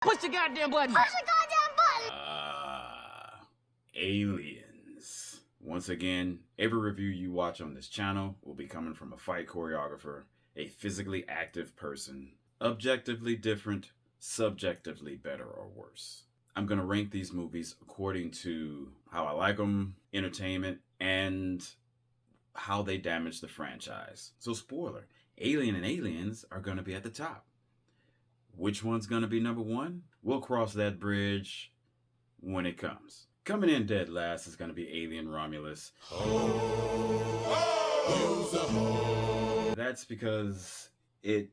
Push the goddamn button. Push the goddamn button. Aliens. Once again, every review you watch on this channel will be coming from a fight choreographer, a physically active person, objectively different, subjectively better or worse. I'm going to rank these movies according to how I like them, entertainment, and how they damage the franchise. So spoiler, Alien and Aliens are going to be at the top. Which one's going to be number one? We'll cross that bridge when it comes. Coming in dead last is going to be Alien Romulus. That's because it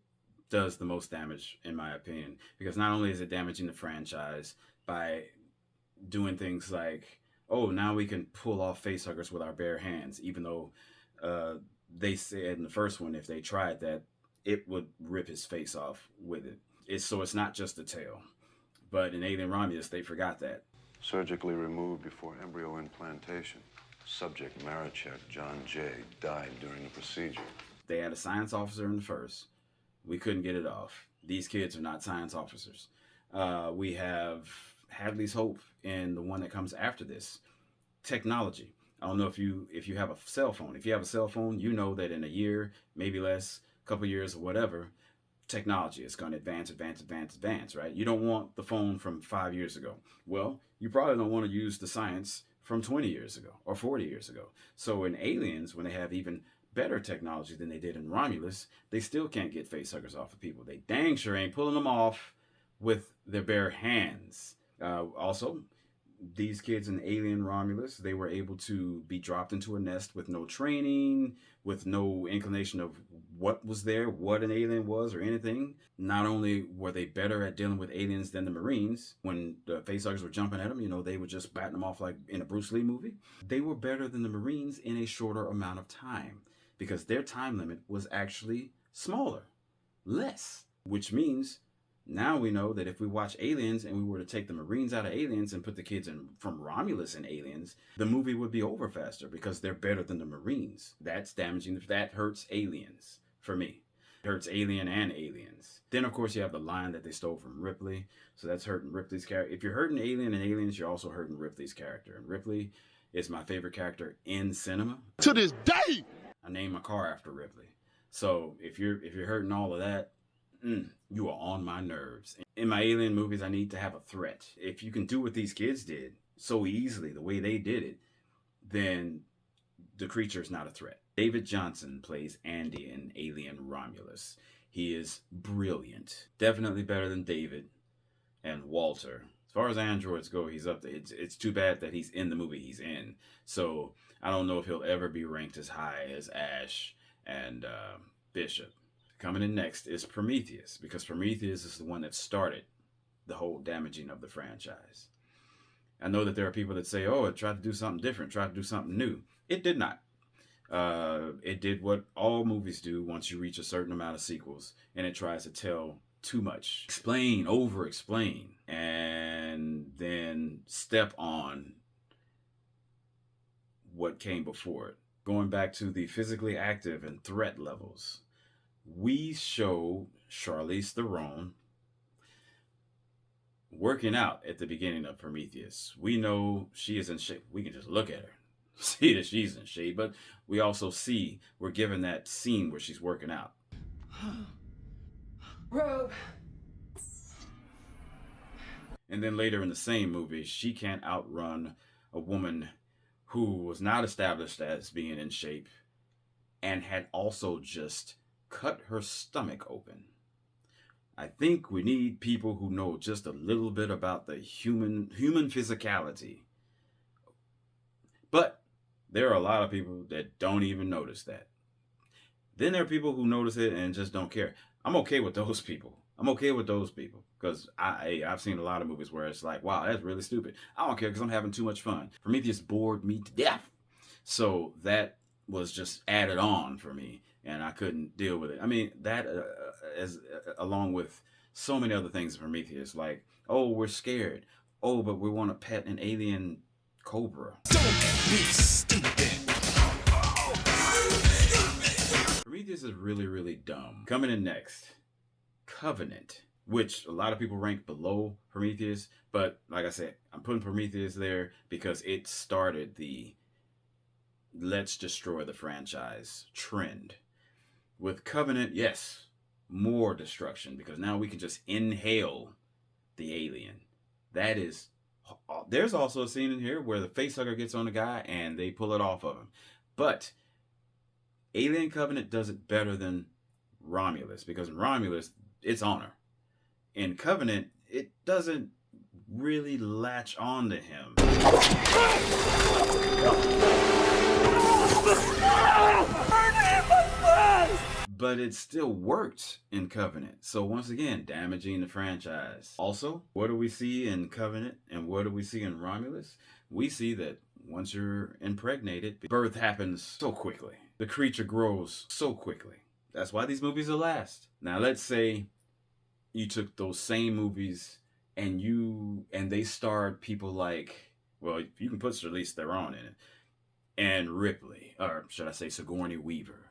does the most damage, in my opinion. Because not only is it damaging the franchise by doing things like, oh, now we can pull off facehuggers with our bare hands, even though they said in the first one, if they tried that, it would rip his face off with it. So it's not just the tail. But in Alien Romulus, they forgot that. Surgically removed before embryo implantation. Subject Marichek, John J., died during the procedure. They had a science officer in the first. We couldn't get it off. These kids are not science officers. We have Hadley's Hope in the one that comes after this. Technology. I don't know if you have a cell phone. If you have a cell phone, you know that in a year, maybe less, a couple years or whatever, technology is going to advance, right? You don't want the phone from 5 years ago. Well, you probably don't want to use the science from 20 years ago or 40 years ago. So in Aliens, when they have even better technology than they did in Romulus, they still can't get facehuggers off of people. They dang sure ain't pulling them off with their bare hands. Also, these kids in Alien Romulus, they were able to be dropped into a nest with no training, with no inclination of what was there, what an alien was or anything. Not only were they better at dealing with aliens than the Marines, when the facehuggers were jumping at them, you know, they were just batting them off like in a Bruce Lee movie. They were better than the Marines in a shorter amount of time because their time limit was actually smaller, less, which means now we know that if we watch Aliens and we were to take the Marines out of Aliens and put the kids in from Romulus in Aliens, the movie would be over faster because they're better than the Marines. That's damaging. That hurts Aliens for me. It hurts Alien and Aliens. Then, of course, you have the line that they stole from Ripley. So that's hurting Ripley's character. If you're hurting Alien and Aliens, you're also hurting Ripley's character. And Ripley is my favorite character in cinema. To this day! I named my car after Ripley. So if you're hurting all of that, you are on my nerves. In my Alien movies, I need to have a threat. If you can do what these kids did so easily, the way they did it, then the creature is not a threat. David Johnson plays Andy in Alien Romulus. He is brilliant. Definitely better than David and Walter. As far as androids go, he's up there. It's too bad that he's in the movie he's in. So I don't know if he'll ever be ranked as high as Ash and Bishop. Coming in next is Prometheus, because Prometheus is the one that started the whole damaging of the franchise. I know that there are people that say, oh, it tried to do something different, tried to do something new. It did not. It did what all movies do once you reach a certain amount of sequels, and it tries to tell too much. Explain, over-explain, and then step on what came before it. Going back to the physically active and threat levels, we show Charlize Theron working out at the beginning of Prometheus. We know she is in shape. We can just look at her, see that she's in shape, but we also see, we're given that scene where she's working out. Robe. And then later in the same movie, she can't outrun a woman who was not established as being in shape and had also just cut her stomach open. I think we need people who know just a little bit about the human physicality. But there are a lot of people that don't even notice that. Then there are people who notice it and just don't care. I'm okay with those people. Because I've seen a lot of movies where it's like, wow, that's really stupid. I don't care because I'm having too much fun. Prometheus bored me to death. So that was just added on for me, and I couldn't deal with it. I mean, that along with so many other things in Prometheus, like, oh, we're scared. Oh, but we want to pet an alien cobra. Don't be stupid. Prometheus is really, really dumb. Coming in next, Covenant. which a lot of people rank below Prometheus. But like I said, I'm putting Prometheus there because it started the let's destroy the franchise trend. With Covenant, yes, more destruction because now we can just inhale the alien. That is, there's also a scene in here where the facehugger gets on the guy and they pull it off of him. But Alien Covenant does it better than Romulus because in Romulus, it's honor. In Covenant, it doesn't really latch on to him. But it still worked in Covenant. So once again, damaging the franchise. Also, what do we see in Covenant and what do we see in Romulus? We see that once you're impregnated, birth happens so quickly. The creature grows so quickly. That's why these movies will last. Now let's say you took those same movies and they starred people like, well, you can put Charlize Theron in it, and Ripley, or should I say Sigourney Weaver.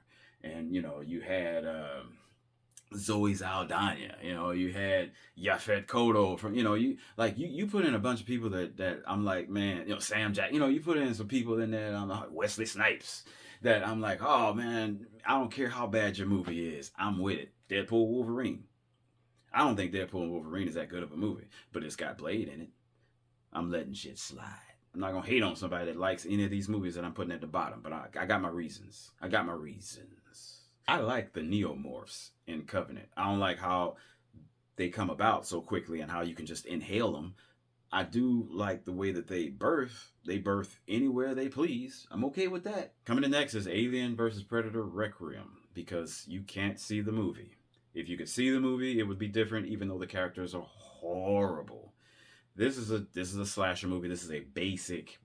And, you had Zoe Saldana, you had Yaphet Kotto from, you put in a bunch of people that I'm like, man, Sam Jack, you put in some people in there, I'm like, Wesley Snipes, that I'm like, oh man, I don't care how bad your movie is, I'm with it. Deadpool Wolverine. I don't think Deadpool and Wolverine is that good of a movie, but it's got Blade in it. I'm letting shit slide. I'm not gonna hate on somebody that likes any of these movies that I'm putting at the bottom, but I got my reasons. I like the neomorphs in Covenant. I don't like how they come about so quickly and how you can just inhale them. I do like the way that they birth. They birth anywhere they please. I'm okay with that. Coming in next is Alien vs. Predator Requiem, because you can't see the movie. If you could see the movie, it would be different, even though the characters are horrible. This is a slasher movie. This is a basic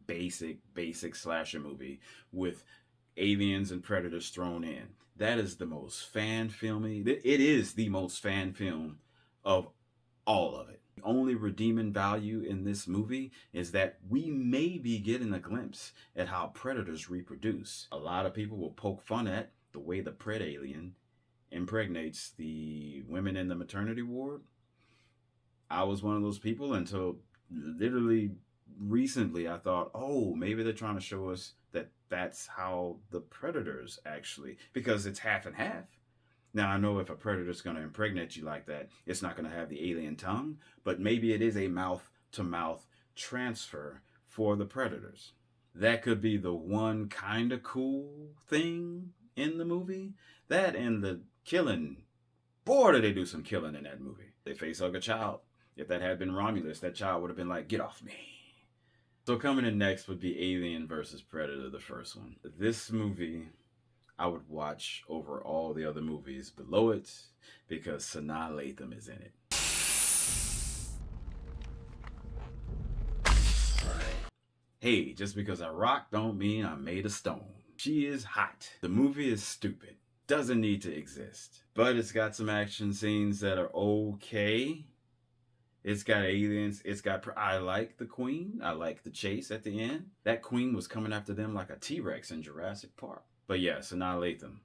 slasher movie with aliens and predators thrown in. That is the most fan filmy. It is the most fan film of all of it. The only redeeming value in this movie is that we may be getting a glimpse at how predators reproduce. A lot of people will poke fun at the way the pred alien impregnates the women in the maternity ward. I was one of those people until literally recently I thought, oh, maybe they're trying to show us that that's how the predators actually, because it's half and half. Now, I know if a predator's going to impregnate you like that, it's not going to have the alien tongue, but maybe it is a mouth-to-mouth transfer for the predators. That could be the one kind of cool thing in the movie. That and the killing. Boy, did they do some killing in that movie. They facehug a child. If that had been Romulus, that child would have been like, get off me. So coming in next would be Alien vs. Predator, the first one. This movie I would watch over all the other movies below it because Sanaa Lathan is in it. Hey, just because I rock don't mean I'm made of stone. She is hot. The movie is stupid. Doesn't need to exist. But it's got some action scenes that are okay. It's got aliens. I like the queen. I like the chase at the end. That queen was coming after them like a T-Rex in Jurassic Park. But yeah, Sanaa Lathan.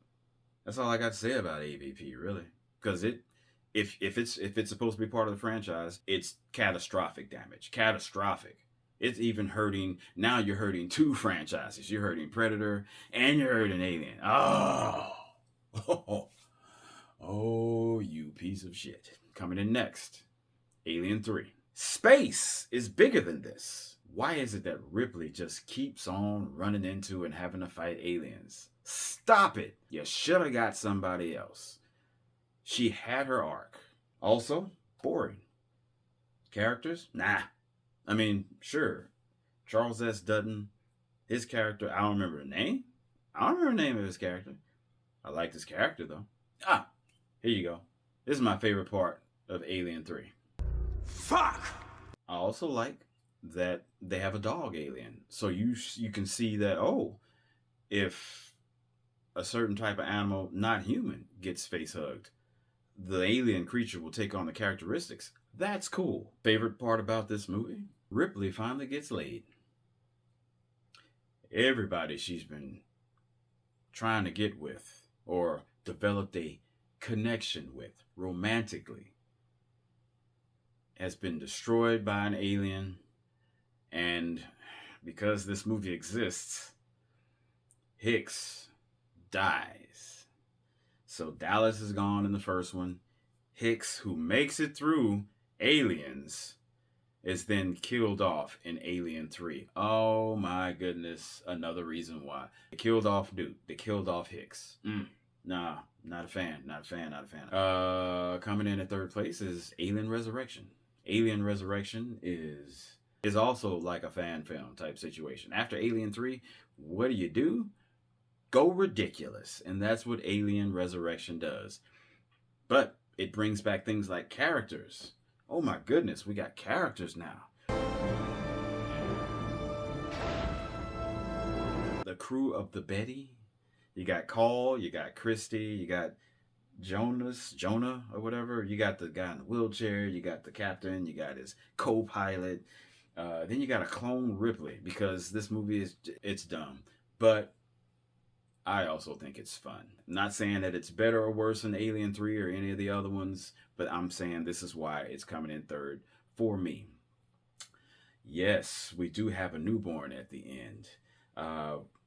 That's all I got to say about AVP, really. Because if it's supposed to be part of the franchise, it's catastrophic damage. Catastrophic. It's even hurting. Now you're hurting two franchises. You're hurting Predator and you're hurting Alien. Oh, you piece of shit. Coming in next. Alien 3. Space is bigger than this. Why is it that Ripley just keeps on running into and having to fight aliens? Stop it. You should have got somebody else. She had her arc. Also, boring. Characters? Nah. I mean, sure. Charles S. Dutton, his character, I don't remember the name. I don't remember the name of his character. I liked his character, though. Here you go. This is my favorite part of Alien 3. Fuck! I also like that they have a dog alien. So you can see that, oh, if a certain type of animal, not human, gets face hugged, the alien creature will take on the characteristics. That's cool. Favorite part about this movie? Ripley finally gets laid. Everybody she's been trying to get with or developed a connection with romantically has been destroyed by an alien, and because this movie exists, Hicks dies. So Dallas is gone in the first one. Hicks, who makes it through Aliens, is then killed off in Alien 3. Oh my goodness, another reason why. They killed off Duke. They killed off Hicks. Nah, not a fan. Coming in at third place is Alien Resurrection. Alien Resurrection is also like a fan film type situation. After Alien 3, what do? Go ridiculous. And that's what Alien Resurrection does. But it brings back things like characters. Oh my goodness, we got characters now. The crew of the Betty. You got Call, you got Christy, you got Jonah or whatever. You got the guy in the wheelchair, you got the captain, you got his co-pilot. Then you got to clone Ripley, because this movie it's dumb. But I also think it's fun. I'm not saying that it's better or worse than Alien 3 or any of the other ones, but I'm saying this is why it's coming in third for me. Yes, we do have a newborn at the end,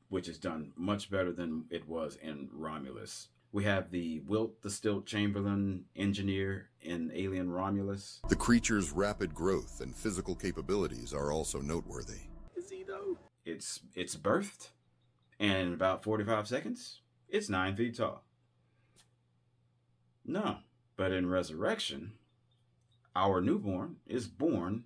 which is done much better than it was in Romulus. We have the Wilt the Stilt Chamberlain engineer in Alien Romulus. The creature's rapid growth and physical capabilities are also noteworthy. Is he though? It's birthed, and in about 45 seconds, it's 9 feet tall. No, but in Resurrection, our newborn is born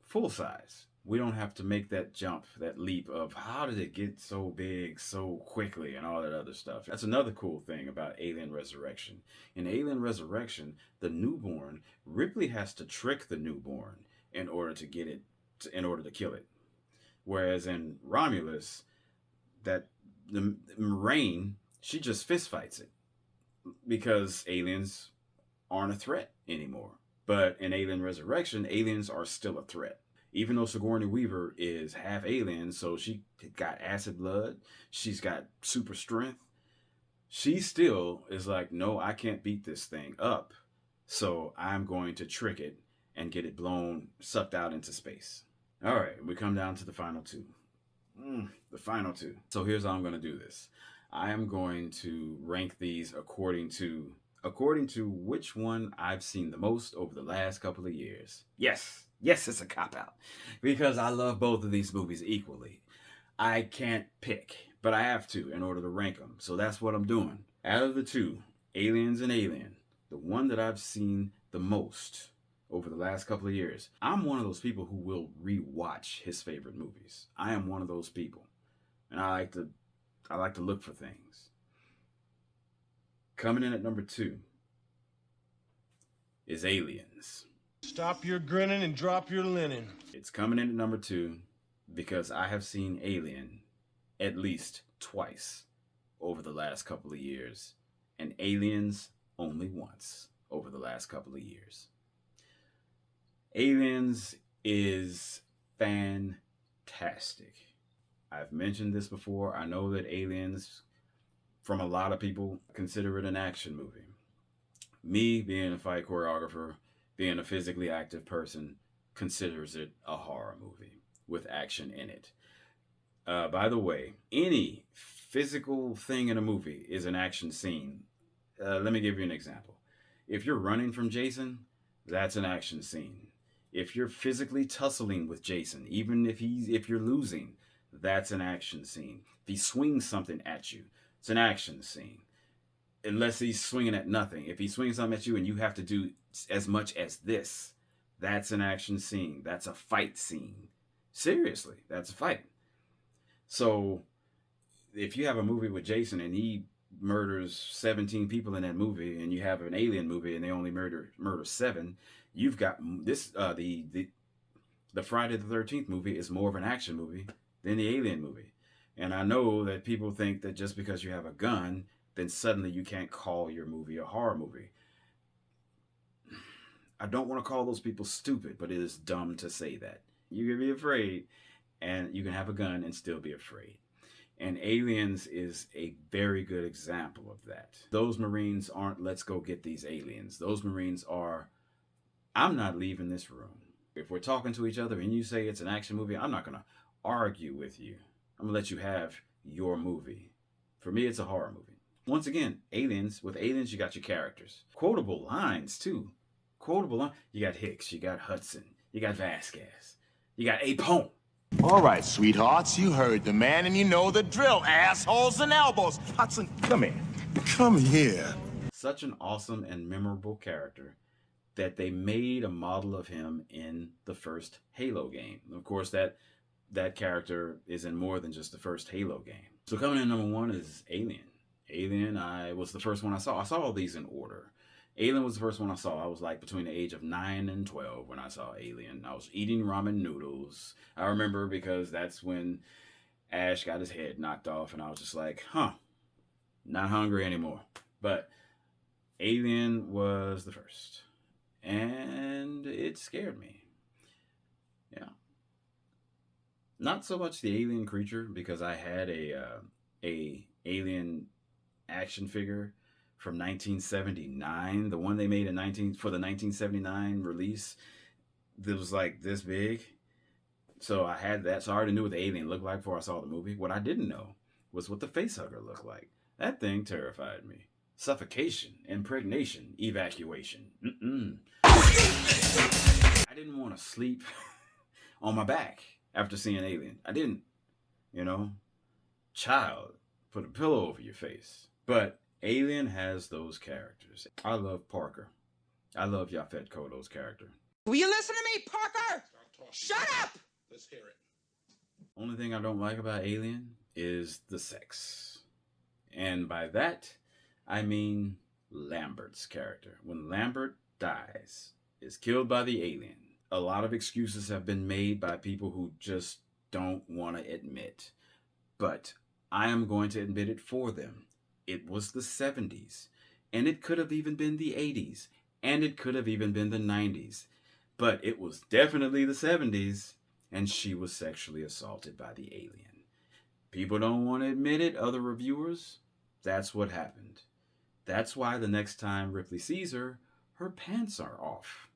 full size. We don't have to make that jump, that leap of how did it get so big so quickly and all that other stuff. That's another cool thing about Alien Resurrection. In Alien Resurrection, the newborn, Ripley has to trick the newborn in order to get it, in order to kill it. Whereas in Romulus, that the Moraine, she just fist fights it because aliens aren't a threat anymore. But in Alien Resurrection, aliens are still a threat. Even though Sigourney Weaver is half alien, so she got acid blood, she's got super strength, she still is like, no, I can't beat this thing up, so I'm going to trick it and get it blown, sucked out into space. All right, we come down to the final two. The final two. So here's how I'm going to do this. I am going to rank these according to which one I've seen the most over the last couple of years. Yes, it's a cop-out, because I love both of these movies equally. I can't pick, but I have to in order to rank them. So that's what I'm doing. Out of the two, Aliens and Alien, the one that I've seen the most over the last couple of years, I'm one of those people who will rewatch his favorite movies. I am one of those people. And I like to look for things. Coming in at number 2 is Aliens. Stop your grinning and drop your linen. It's coming in at number 2 because I have seen Alien at least twice over the last couple of years, and Aliens only once over the last couple of years. Aliens is fantastic. I've mentioned this before. I know that Aliens, from a lot of people, consider it an action movie. Me, being a fight choreographer, being a physically active person, considers it a horror movie with action in it. By the way, any physical thing in a movie is an action scene. Let me give you an example. If you're running from Jason, that's an action scene. If you're physically tussling with Jason, even if you're losing, that's an action scene. If he swings something at you, it's an action scene. Unless he's swinging at nothing. If he swings something at you and you have to do as much as this, that's an action scene. That's a fight scene. Seriously, that's a fight. So if you have a movie with Jason and he murders 17 people in that movie, and you have an Alien movie and they only murder 7, you've got this. The Friday the 13th movie is more of an action movie than the Alien movie. And I know that people think that just because you have a gun, then suddenly you can't call your movie a horror movie. I don't want to call those people stupid, but it is dumb to say that. You can be afraid, and you can have a gun and still be afraid. And Aliens is a very good example of that. Those Marines aren't, let's go get these aliens. Those Marines are, I'm not leaving this room. If we're talking to each other and you say it's an action movie, I'm not going to argue with you. I'm going to let you have your movie. For me, it's a horror movie. Once again, aliens. With aliens, you got your characters. Quotable lines, too. Quotable lines. You got Hicks, you got Hudson, you got Vasquez, you got Apone. All right, sweethearts, you heard the man and you know the drill, assholes and elbows. Hudson, come here. Come here. Such an awesome and memorable character that they made a model of him in the first Halo game. Of course, that character is in more than just the first Halo game. So coming in number 1 is Alien. Alien, was the first one I saw. I saw all these in order. Alien was the first one I saw. I was like between the age of 9 and 12 when I saw Alien. I was eating ramen noodles. I remember because that's when Ash got his head knocked off, and I was just like, not hungry anymore. But Alien was the first, and it scared me. Yeah. Not so much the alien creature, because I had a alien action figure from 1979, the one they made for the 1979 release. That was like this big. So I had that. So I already knew what the alien looked like before I saw the movie. What I didn't know was what the facehugger looked like. That thing terrified me. Suffocation, impregnation, evacuation. I didn't want to sleep on my back after seeing Alien. I didn't. Child, put a pillow over your face. But Alien has those characters. I love Parker. I love Yaphet Kotto's character. Will you listen to me, Parker? Shut up! Let's hear it. Only thing I don't like about Alien is the sex. And by that, I mean Lambert's character. When Lambert dies, is killed by the alien, a lot of excuses have been made by people who just don't want to admit. But I am going to admit it for them. It was the 70s, and it could have even been the 80s, and it could have even been the 90s. But it was definitely the 70s, and she was sexually assaulted by the alien. People don't want to admit it, other reviewers. That's what happened. That's why the next time Ripley sees her, her pants are off.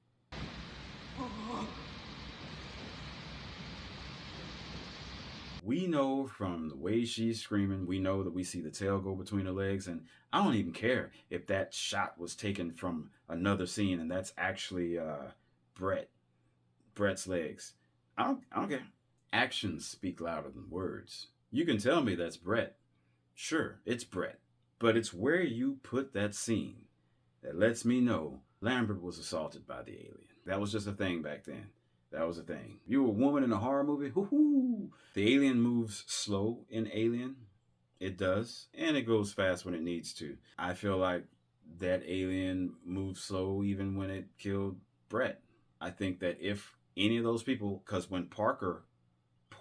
We know from the way she's screaming, we know that we see the tail go between her legs, and I don't even care if that shot was taken from another scene and that's actually Brett's legs. I don't care. Actions speak louder than words. You can tell me that's Brett. Sure, it's Brett. But it's where you put that scene that lets me know Lambert was assaulted by the alien. That was just a thing back then. That was a thing. You were a woman in a horror movie? Hoo-hoo! The alien moves slow in Alien. It does. And it goes fast when it needs to. I feel like that alien moved slow even when it killed Brett. I think that if any of those people, because when Parker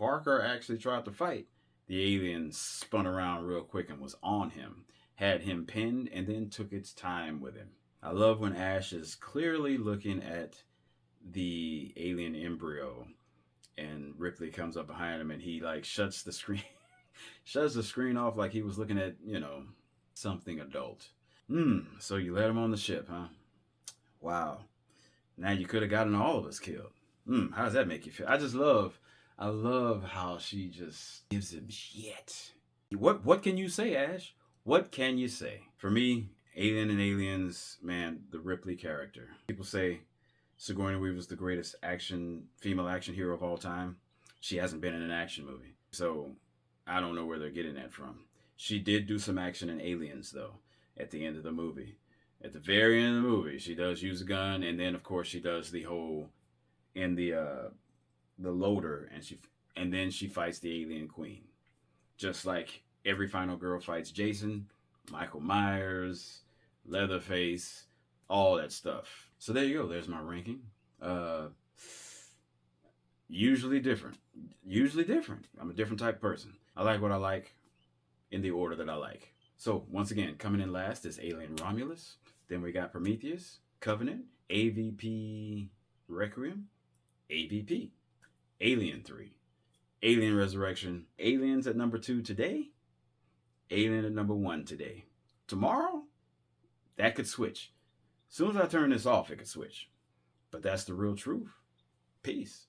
actually tried to fight, the alien spun around real quick and was on him, had him pinned, and then took its time with him. I love when Ash is clearly looking at the alien embryo and Ripley comes up behind him and he like shuts the screen off like he was looking at, something adult. So you let him on the ship, huh? Wow. Now you could have gotten all of us killed. How does that make you feel? I love how she just gives him shit. What can you say, Ash? What can you say? For me, Alien and Aliens, man, the Ripley character. People say Sigourney Weaver's the greatest female action hero of all time. She hasn't been in an action movie. So I don't know where they're getting that from. She did do some action in Aliens, though, at the end of the movie. At the very end of the movie, she does use a gun, and then, of course, she does the whole in the loader, and then she fights the alien queen. Just like every final girl fights Jason, Michael Myers, Leatherface, all that stuff. So there you go. There's my ranking. Usually different. I'm a different type of person. I like what I like in the order that I like. So once again, coming in last is Alien Romulus. Then we got Prometheus, Covenant, AVP Requiem, AVP, Alien 3, Alien Resurrection, Aliens at number 2 today, Alien at number 1 today. Tomorrow, that could switch. As soon as I turn this off, it could switch. But that's the real truth. Peace.